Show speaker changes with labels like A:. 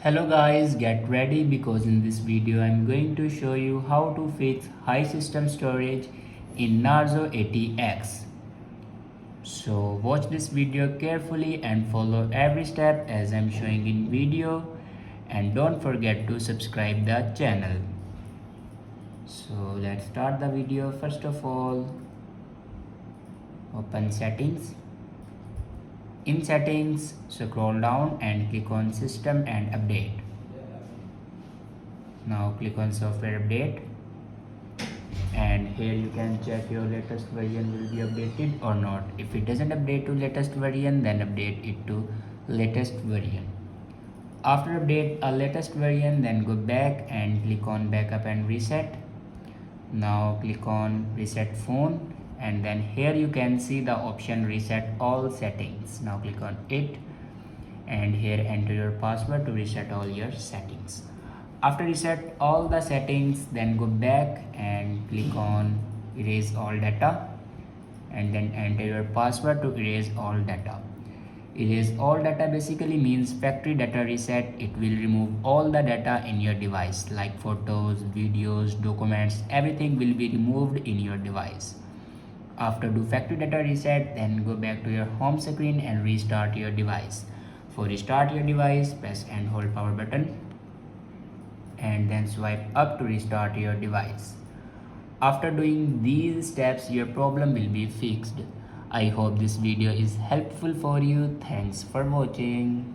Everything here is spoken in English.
A: Hello guys, get ready because in this video I'm going to show you how to fix high system storage in Narzo 80x. So watch this video carefully and follow every step as I'm showing in video, and don't forget to subscribe the channel. So let's start the video. First of all, open settings. In settings, scroll down and click on system and update. Now click on software update, and here you can check your latest version will be updated or not. If it doesn't update to latest version, then update it to latest version. After update a latest version, then go back and click on backup and reset. Now click on reset phone, and then here you can see the option reset all settings. Now click on it, and here enter your password to reset all your settings. After reset all the settings, then go back and click on erase all data, and then enter your password to erase all data. Erase all data basically means factory data reset. It will remove all the data in your device like photos, videos, documents, everything will be removed in your device. After do factory data reset, then go back to your home screen and restart your device. For restart your device, press and hold power button, and then swipe up to restart your device. After doing these steps, your problem will be fixed. I hope this video is helpful for you. Thanks for watching.